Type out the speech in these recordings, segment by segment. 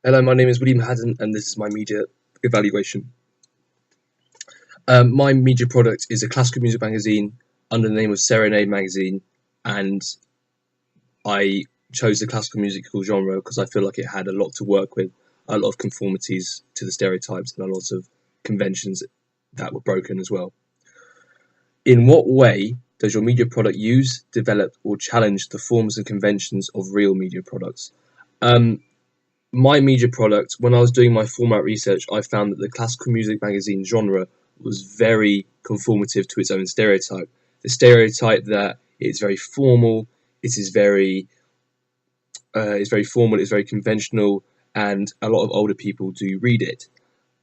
Hello, my name is William Haddon, and this is my media evaluation. My media product is a classical music magazine under the name of Serenade Magazine, and I chose the classical musical genre because I feel like it had a lot to work with, a lot of conformities to the stereotypes, and a lot of conventions that were broken as well. In what way does your media product use, develop, or challenge the forms and conventions of real media products? Um, my media product, when I was doing my format research, I found that the classical music magazine genre was very conformative to its own stereotype. The stereotype that it's very formal, it is very, it's very formal, it's very conventional, and a lot of older people do read it.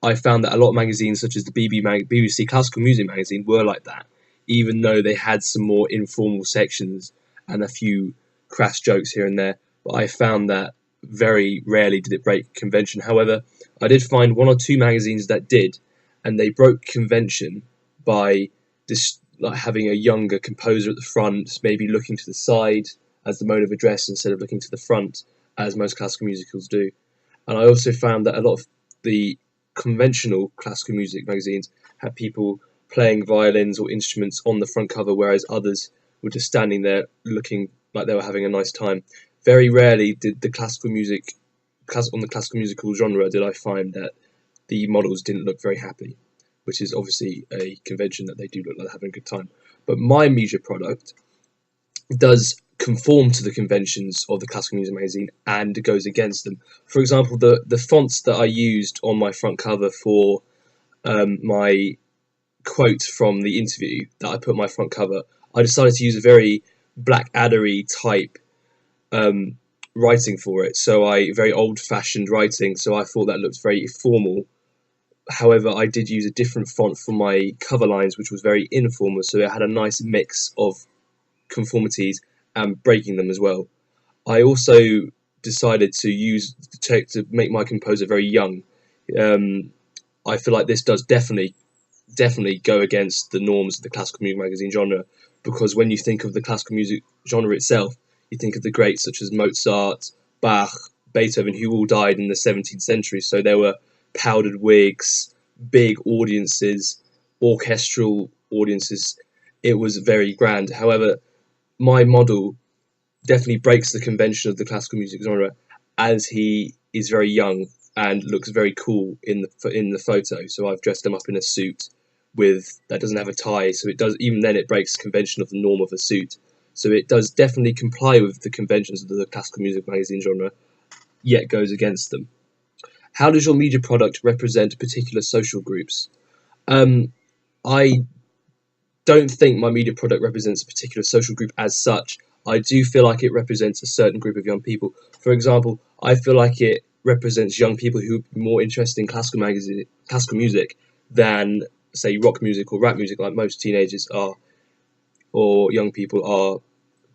I found that a lot of magazines, such as the BBC Classical Music magazine, were like that, even though they had some more informal sections and a few crass jokes here and there. But I found that very rarely did it break convention. However, I did find one or two magazines that did, and they broke convention by this, like having a younger composer at the front, maybe looking to the side as the mode of address instead of looking to the front, as most classical musicals do. And I also found that a lot of the conventional classical music magazines had people playing violins or instruments on the front cover, whereas others were just standing there looking like they were having a nice time. Very rarely did the classical music, on the classical musical genre, did I find that the models didn't look very happy, which is obviously a convention that they do look like they're having a good time. But my media product does conform to the conventions of the classical music magazine and goes against them. For example, the fonts that I used on my front cover for my quote from the interview that I put on my front cover, I decided to use a very Blackaddery type writing for it. So very old fashioned writing. So I thought that looked very formal. However, I did use a different font for my cover lines, which was very informal. So it had a nice mix of conformities and breaking them as well. I also decided to make my composer very young. Um, I feel like this does definitely go against the norms of the classical music magazine genre, because when you think of the classical music genre itself, you think of the greats such as Mozart, Bach, Beethoven, who all died in the 17th century. So there were powdered wigs, big audiences, orchestral audiences. It was very grand. However, my model definitely breaks the convention of the classical music genre, as he is very young and looks very cool in the photo. So I've dressed him up in a suit with that doesn't have a tie. So it does, even then it breaks the convention of the norm of a suit. So it does definitely comply with the conventions of the classical music magazine genre, yet goes against them. How does your media product represent particular social groups? I don't think my media product represents a particular social group as such. I do feel like it represents a certain group of young people. For example, I feel like it represents young people who are more interested in classical music than, say, rock music or rap music, like most teenagers are, or young people are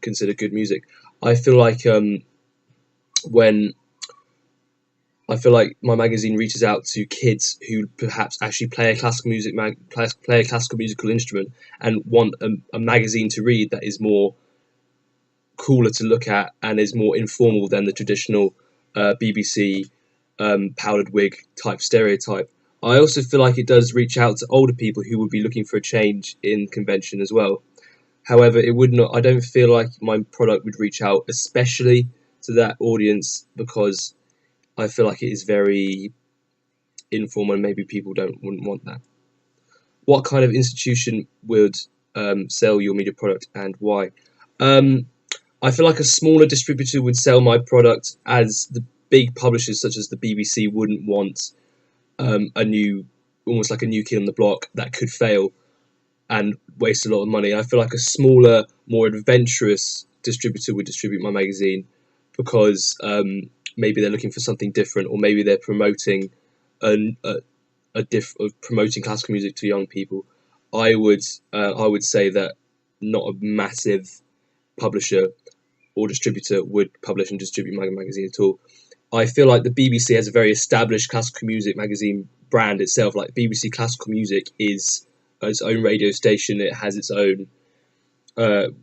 considered good music. I feel like when I feel like my magazine reaches out to kids who perhaps actually play a play a classical musical instrument and want a magazine to read that is more cooler to look at and is more informal than the traditional BBC powdered wig type stereotype. I also feel like it does reach out to older people who would be looking for a change in convention as well. However, it would not. I don't feel like my product would reach out especially to that audience, because I feel like it is very informal and maybe people wouldn't want that. What kind of institution would sell your media product and why? Um, I feel like a smaller distributor would sell my product, as the big publishers such as the BBC wouldn't want a new, almost like a new kid on the block that could fail and waste a lot of money. I feel like a smaller, more adventurous distributor would distribute my magazine, because maybe they're looking for something different, or maybe they're promoting promoting classical music to young people. I would say that not a massive publisher or distributor would publish and distribute my magazine at all. I feel like the BBC has a very established classical music magazine brand itself. Like BBC Classical Music is its own radio station. It has its own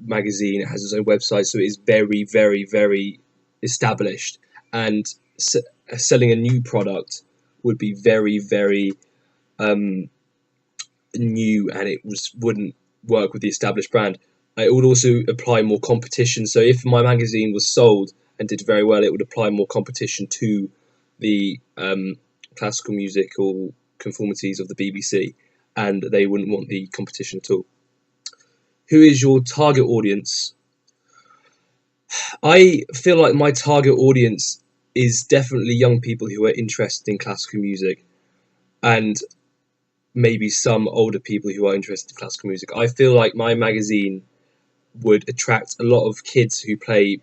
magazine. It has its own website. So it is very, very, very established. And selling a new product would be very, very new, and wouldn't work with the established brand. It would also apply more competition. So if my magazine was sold and did very well, it would apply more competition to the classical musical conformities of the BBC, and they wouldn't want the competition at all. Who is your target audience? I feel like my target audience is definitely young people who are interested in classical music, and maybe some older people who are interested in classical music. I feel like my magazine would attract a lot of kids who play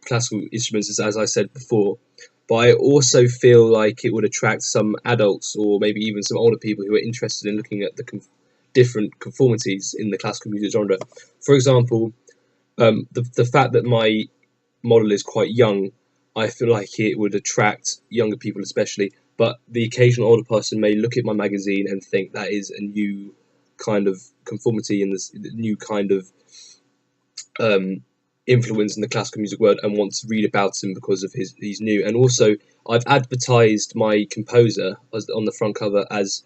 classical instruments, as I said before, but I also feel like it would attract some adults or maybe even some older people who are interested in looking at the different conformities in the classical music genre. For example, the fact that my model is quite young, I feel like it would attract younger people especially, but the occasional older person may look at my magazine and think that is a new kind of conformity and this new kind of influence in the classical music world, and want to read about him because of he's new. And also, I've advertised my composer on the front cover as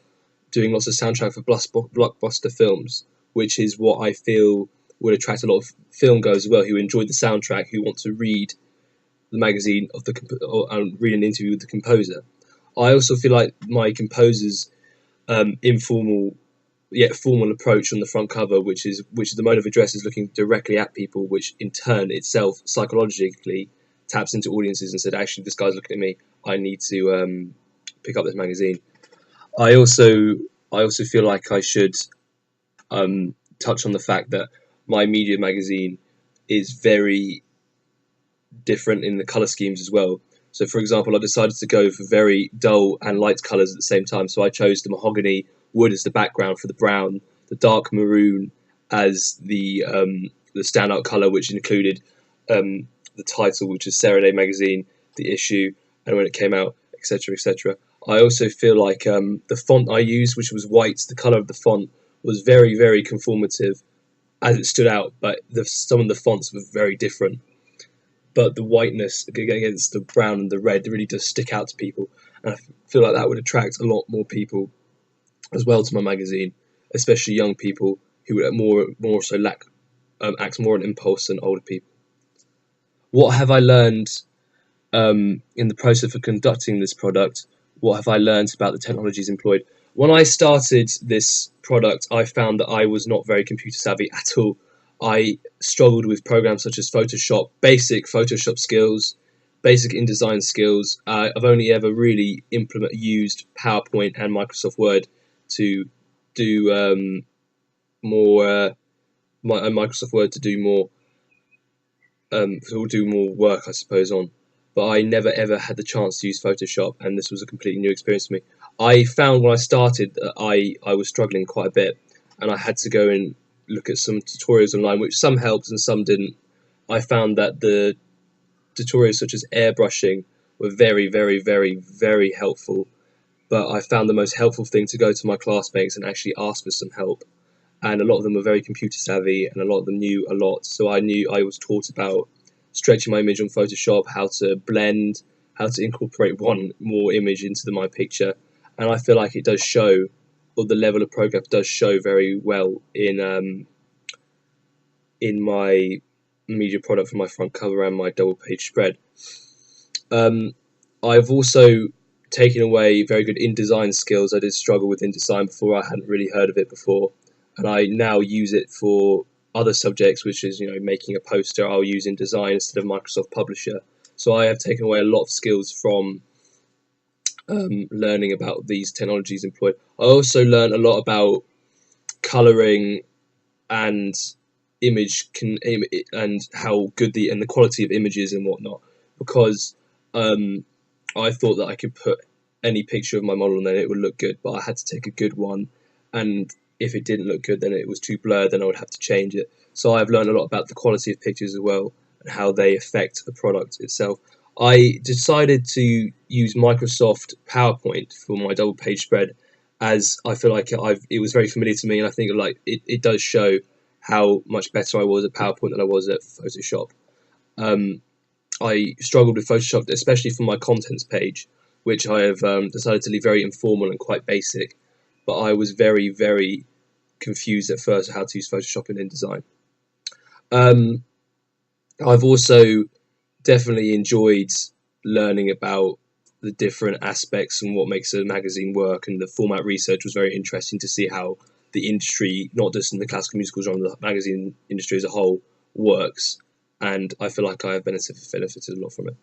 doing lots of soundtrack for blockbuster films, which is what I feel would attract a lot of film goers as well, who enjoy the soundtrack, who want to read the magazine of and read an interview with the composer. I also feel like my composer's informal yet formal approach on the front cover, which is the mode of address, is looking directly at people, which in turn itself psychologically taps into audiences and said, actually, this guy's looking at me, I need to pick up this magazine. I also feel like I should touch on the fact that my media magazine is very different in the colour schemes as well. So, for example, I decided to go for very dull and light colours at the same time. So I chose the mahogany wood as the background for the brown, the dark maroon as the standout colour, which included the title, which is Serenade magazine, the issue, and when it came out, etc., etc. I also feel like the font I used, which was white, the colour of the font was very, very conformative as it stood out, but some of the fonts were very different. But the whiteness against the brown and the red really does stick out to people, and I feel like that would attract a lot more people as well to my magazine, especially young people who would more so act more on impulse than older people. What have I learned in the process of conducting this product? What have I learned about the technologies employed? When I started this product, I found that I was not very computer savvy at all. I struggled with programs such as Photoshop, basic Photoshop skills, basic InDesign skills. I've only ever really used PowerPoint and Microsoft Word to do Microsoft Word to do more work, I suppose, on. But I never ever had the chance to use Photoshop, and this was a completely new experience for me. I found when I started that I was struggling quite a bit, and I had to go and look at some tutorials online, which some helped and some didn't. I found that the tutorials such as airbrushing were very, very, very, very helpful, but I found the most helpful thing to go to my classmates and actually ask for some help. And a lot of them were very computer savvy, and a lot of them knew a lot. So I was taught about stretching my image on Photoshop, how to blend, how to incorporate one more image into my picture. And I feel like it does show, or the level of progress does show very well in my media product for my front cover and my double page spread. I've also taken away very good InDesign skills. I did struggle with InDesign before. I hadn't really heard of it before, and I now use it for other subjects, which is, making a poster. I'll use InDesign instead of Microsoft Publisher. So I have taken away a lot of skills from learning about these technologies employed. I also learned a lot about colouring and and how good the quality of images and whatnot, because I thought that I could put any picture of my model and then it would look good, but I had to take a good one, and if it didn't look good, then it was too blurred, then I would have to change it. So I've learned a lot about the quality of pictures as well, and how they affect the product itself. I decided to use Microsoft PowerPoint for my double page spread, as I feel like it was very familiar to me, and I think it does show how much better I was at PowerPoint than I was at Photoshop. I struggled with Photoshop, especially for my contents page. which I have decided to leave very informal and quite basic. But I was very, very confused at first how to use Photoshop in InDesign. I've also definitely enjoyed learning about the different aspects and what makes a magazine work, and the format research was very interesting to see how the industry, not just in the classical musical genre, the magazine industry as a whole, works, and I feel like I have benefited a lot from it.